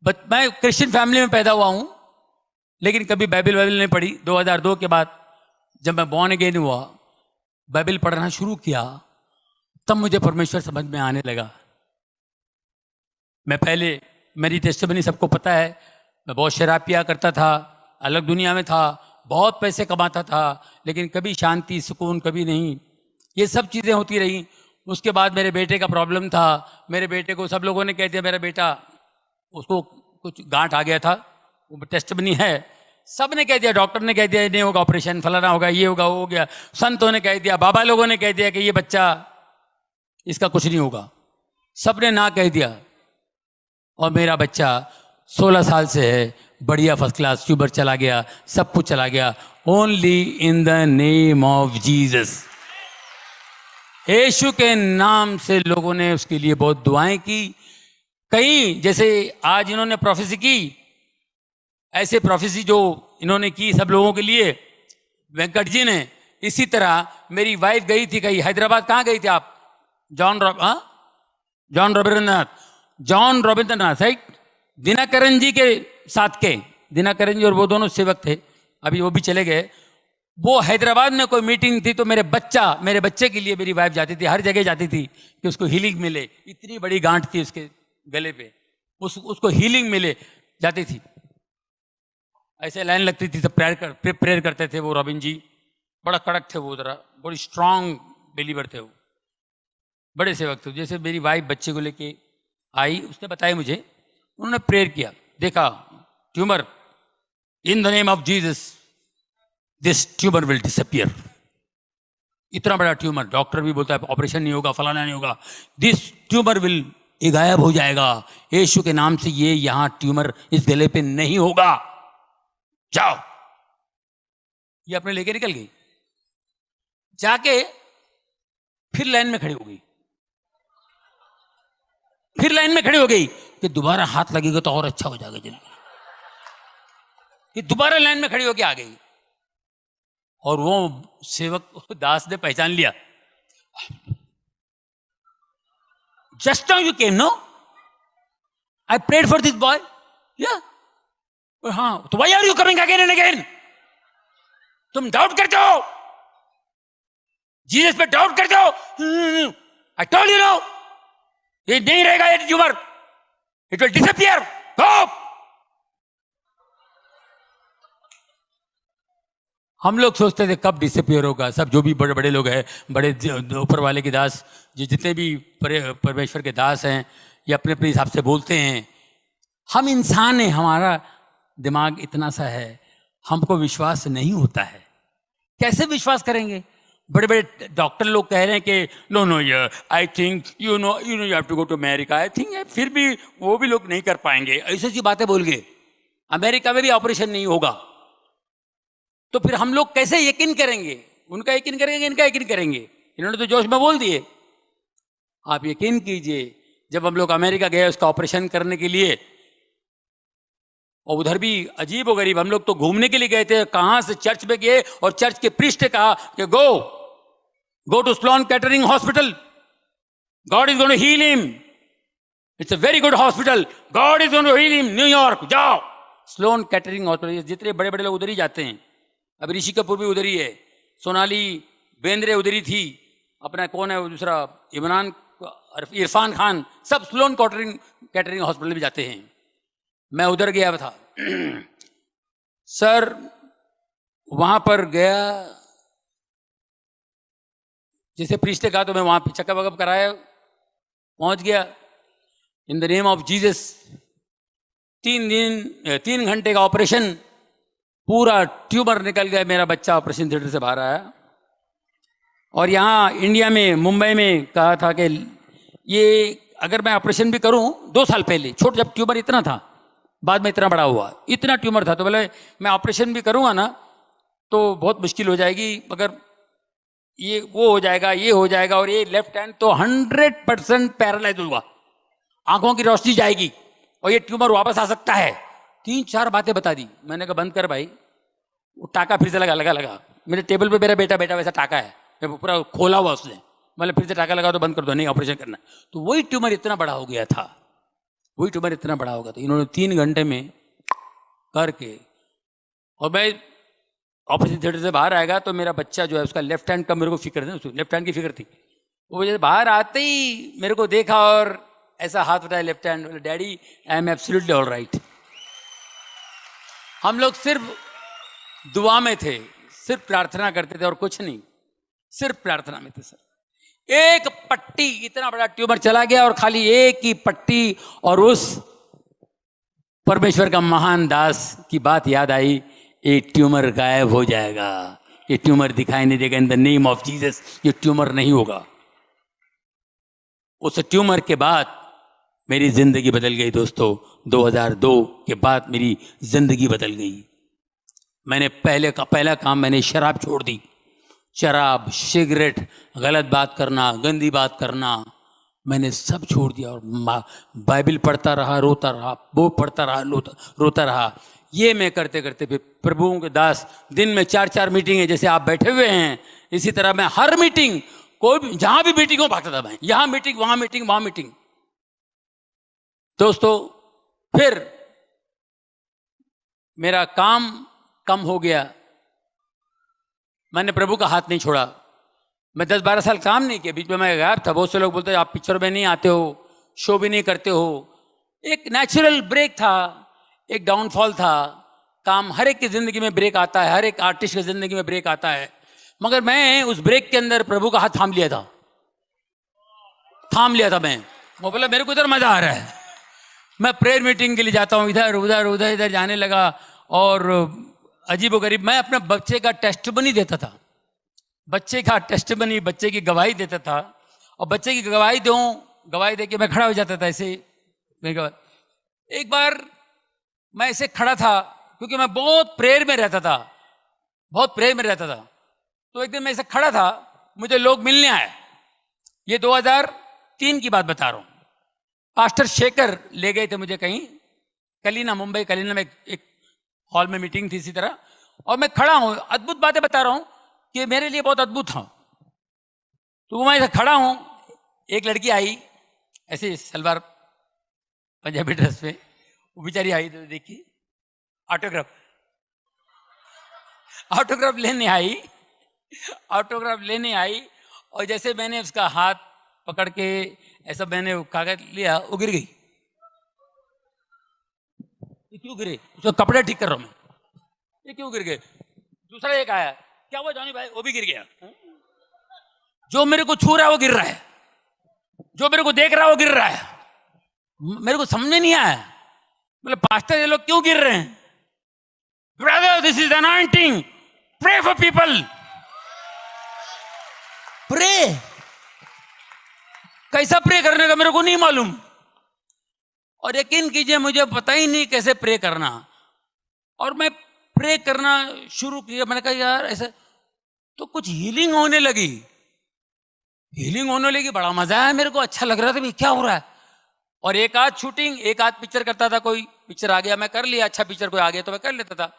मैं Christian family में पैदा हुआ हूं, लेकिन कभी बाइबल नहीं पढ़ी। 2002 के बाद जब मैं बॉर्न अगेन हुआ, बाइबल पढ़ना शुरू किया, तब मुझे परमेश्वर समझ में आने लगा। मैं पहले, मेरी टेस्टिमनी सबको पता है, मैं बहुत शराब पिया करता था, अलग दुनिया में था, बहुत पैसे कमाता था, लेकिन कभी शांति सुकून कभी नहीं। ये सब चीज़ें होती रही। उसके बाद मेरे बेटे का प्रॉब्लम था। मेरे बेटे को सब लोगों ने कह दिया मेरा बेटा, उसको कुछ गांठ आ गया था, वो टेस्टिमनी है, सब ने कह दिया, डॉक्टर ने कह दिया ये नहीं होगा, ऑपरेशन फलाना होगा, ये होगा, वो हो गया, संतों ने कह दिया, बाबा लोगों ने कह दिया कि ये बच्चा, इसका कुछ नहीं होगा, सब ने ना कह दिया। और मेरा बच्चा 16 साल से है, बढ़िया फर्स्ट क्लास, ट्यूबर चला गया, सब कुछ चला गया, only in the name of Jesus. यीशु के नाम से लोगों ने उसके लिए बहुत दुआएं की। कई जैसे आज इन्होंने प्रोफेसी की, ऐसे प्रोफेसी जो इन्होंने की सब लोगों के लिए, वेंकट जी ने, इसी तरह मेरी वाइफ गई थी कहीं हैदराबाद। कहाँ गई थी आप? जॉन रविंद्रनाथ राइट, दिनाकरन जी के साथ के, दिनाकरन जी और वो दोनों सेवक थे, अभी वो भी चले गए। वो हैदराबाद में कोई मीटिंग थी, तो मेरे बच्चे के लिए मेरी वाइफ जाती थी, हर जगह जाती थी कि उसको हीलिंग मिले। इतनी बड़ी गांठ थी उसके गले पे, उसको हीलिंग मिले, जाती थी, ऐसे लाइन लगती थी, सब प्रेयर करते थे। वो रॉबिन जी बड़ा कड़क थे, वो जरा बड़ी स्ट्रांग बिलीवर थे, वो बड़े सेवक थे। जैसे मेरी वाइफ बच्चे को लेके आई, उसने बताया मुझे, उन्होंने प्रेयर किया, देखा tumour, in the name of Jesus this tumour will disappear. इतना बड़ा ट्यूमर, डॉक्टर भी बोलता है ऑपरेशन नहीं होगा, फलाना नहीं होगा, दिस ट्यूमर विल, ये गायब हो जाएगा, यीशु के नाम से ये यहां ट्यूमर इस गले पे नहीं होगा, जाओ। ये अपने लेके निकल गई, जाके फिर लाइन में खड़ी हो गई, फिर लाइन में खड़ी हो गई कि दोबारा हाथ लगेगा तो और अच्छा हो जाएगा जल्दी। कि दोबारा लाइन में खड़ी होकर आ गई, और वो सेवक दास ने पहचान लिया, just now you came, no I prayed for this boy, या हाँ, तो why are you coming again and again? तुम डाउट करते हो, जीसस पे डाउट करते हो। आई टोल्ड यू नो, ये नहीं रहेगा, ये ट्यूमर, इट विल डिसअपियर, गो। हम लोग सोचते थे कब डिसअपियर होगा, सब जो भी बड़े बड़े लोग हैं, बड़े ऊपर वाले के दास, जितने भी परमेश्वर के दास हैं, ये अपने अपने हिसाब से बोलते हैं। हम इंसान हैं, हमारा दिमाग इतना सा है, हमको विश्वास नहीं होता है। कैसे विश्वास करेंगे? बड़े बड़े डॉक्टर लोग कह रहे हैं कि नो नो यार, I think you know you have to go to America, I think, फिर भी वो भी लोग नहीं कर पाएंगे, ऐसी ऐसी बातें बोल गए। अमेरिका में भी ऑपरेशन नहीं होगा, तो फिर हम लोग कैसे यकीन करेंगे? उनका यकीन करेंगे, इनका यकीन करेंगे? इन्होंने तो जोश में बोल दिए। आप यकीन कीजिए, जब हम लोग अमेरिका गए उसका ऑपरेशन करने के लिए, और उधर भी अजीब व गरीब, हम लोग तो घूमने के लिए गए थे, कहां से चर्च में गए, और चर्च के प्रीस्ट ने कहा कि go to Sloan Kettering hospital, God is going to heal him, it's a very good hospital, God is going to heal him, New York जाओ। स्लोन कैटरिंग हॉस्पिटल, जितने बड़े बड़े लोग उधर ही जाते हैं। अब ऋषि कपूर भी उधर ही है, सोनाली बेंद्रे उधर ही थी, अपना कौन है वो दूसरा, इरफान खान, सब स्लोन कैटरिंग हॉस्पिटल में जाते हैं। मैं उधर गया था सर, वहां पर गया, जैसे प्रीस्ट ने कहा, तो मैं वहां पे चेकअप वकअप कराया, पहुंच गया। इन द नेम ऑफ जीसस, 3 घंटे का ऑपरेशन, पूरा ट्यूमर निकल गया, मेरा बच्चा ऑपरेशन थिएटर से बाहर आया। और यहाँ इंडिया में, मुंबई में कहा था कि ये अगर मैं ऑपरेशन भी करूं, 2 साल पहले, छोटा जब ट्यूमर इतना था, बाद में इतना बड़ा हुआ, इतना ट्यूमर था, तो बोले मैं ऑपरेशन भी करूंगा ना तो बहुत मुश्किल हो जाएगी, मगर ये वो हो जाएगा, ये हो जाएगा, और ये लेफ्ट हैंड तो 100% पैरालाइज होगा, आंखों की रोशनी जाएगी, और ये ट्यूमर वापस आ सकता है। 3-4 बातें बता दी। मैंने कहा बंद कर भाई, वो टाका फिर से लगा मेरे टेबल पे, मेरा बेटा वैसा टाका है, पूरा खोला हुआ उसने, मतलब फिर से टाका लगा तो बंद कर दो, नहीं ऑपरेशन करना। तो वही ट्यूमर इतना बड़ा हो गया था। वही ट्यूमर इतना बड़ा होगा। तो इन्होंने 3 घंटे में करके, और मैं ऑपरेशन थिएटर से बाहर आएगा तो मेरा बच्चा जो है उसका लेफ्ट हैंड का मेरे को फिक्र थी, लेफ्ट हैंड की फिक्र थी। वो जैसे बाहर आते ही मेरे को देखा और ऐसा हाथ उठाया लेफ्ट हैंड, बोले daddy I am absolutely all right. हम लोग सिर्फ दुआ में थे, सिर्फ प्रार्थना करते थे और कुछ नहीं, सिर्फ प्रार्थना में थे सर। एक पट्टी, इतना बड़ा ट्यूमर चला गया और खाली एक ही पट्टी, और उस परमेश्वर का महान दास की बात याद आई, ये ट्यूमर गायब हो जाएगा, ये ट्यूमर दिखाई नहीं देगा, इन द नेम ऑफ जीसस ये ट्यूमर नहीं होगा। उस ट्यूमर के बाद मेरी जिंदगी बदल गई दोस्तों। 2002 के बाद मेरी जिंदगी बदल गई। मैंने पहला काम मैंने शराब छोड़ दी। शराब, सिगरेट, गलत बात करना, गंदी बात करना, मैंने सब छोड़ दिया और बाइबल पढ़ता रहा, रोता रहा, वो पढ़ता रहा, रोता रहा। ये मैं करते करते फिर प्रभुओं के दास दिन में 4-4 मीटिंग है, जैसे आप बैठे हुए हैं इसी तरह मैं हर मीटिंग, कोई भी जहां भी मीटिंग हो भागता था मैं, यहां मीटिंग, वहां मीटिंग, वहां मीटिंग। दोस्तों फिर मेरा काम कम हो गया, मैंने प्रभु का हाथ नहीं छोड़ा। मैं 10-12 साल काम नहीं किया, बीच में मैं गायब था। बहुत से लोग बोलते आप पिक्चर में नहीं आते हो, शो भी नहीं करते हो। एक नेचुरल ब्रेक था, एक डाउनफॉल था। काम हर एक की जिंदगी में ब्रेक आता है, हर एक आर्टिस्ट की जिंदगी में ब्रेक आता है। मगर मैं उस ब्रेक के अंदर प्रभु का हाथ थाम लिया था, मैं। वो बोला मेरे को इधर मजा आ रहा है, मैं प्रेयर मीटिंग के लिए जाता हूँ, इधर उधर उधर इधर जाने लगा। और अजीबोगरीब मैं अपने बच्चे का टेस्टिमनी देता था, बच्चे की गवाही देता था। और बच्चे की गवाही दे के मैं खड़ा हो जाता था ऐसे। एक बार मैं ऐसे खड़ा था क्योंकि मैं बहुत प्रेयर में रहता था। तो एक दिन मैं ऐसे खड़ा था, मुझे लोग मिलने आए। ये 2003 की बात बता रहा हूँ। पास्टर शेखर ले गए थे मुझे कहीं मुंबई कलीना में, एक हॉल में मीटिंग थी इसी तरह। और मैं खड़ा हूँ, अद्भुत बातें बता रहा हूँ कि मेरे लिए बहुत अद्भुत था। तो मैं ऐसे खड़ा हूँ, एक लड़की आई ऐसे सलवार पंजाबी ड्रेस पे, वो बेचारी आई तो देखिए ऑटोग्राफ लेने आई। और जैसे मैंने उसका हाथ पकड़ के ऐसा मैंने कागज लिया, वो गिर गई। ये क्यों गिरे? उसका कपड़े ठीक कर रहा हूं मैं, ये क्यों गिर गए? दूसरा एक आया, क्या हुआ जॉनी भाई? वो भी गिर गया। जो मेरे को छू रहा है वो गिर रहा है, जो मेरे को देख रहा है वो गिर रहा है। मेरे को समझ में नहीं आया, बोले पास्टर ये लोग क्यों गिर रहे हैं? Brother this is anointing, pray for people. Pray कैसा प्रे करने का मेरे को नहीं मालूम। और यकीन कीजिए मुझे पता ही नहीं कैसे प्रे करना। और मैं प्रे करना शुरू किया, मैंने कहा यार ऐसे तो कुछ हीलिंग होने लगी, बड़ा मजा आया मेरे को, अच्छा लग रहा था भाई क्या हो रहा है। और एक आध शूटिंग, एक आध पिक्चर करता था, कोई पिक्चर आ गया मैं कर लिया, अच्छा पिक्चर कोई आ गया तो मैं कर लेता था।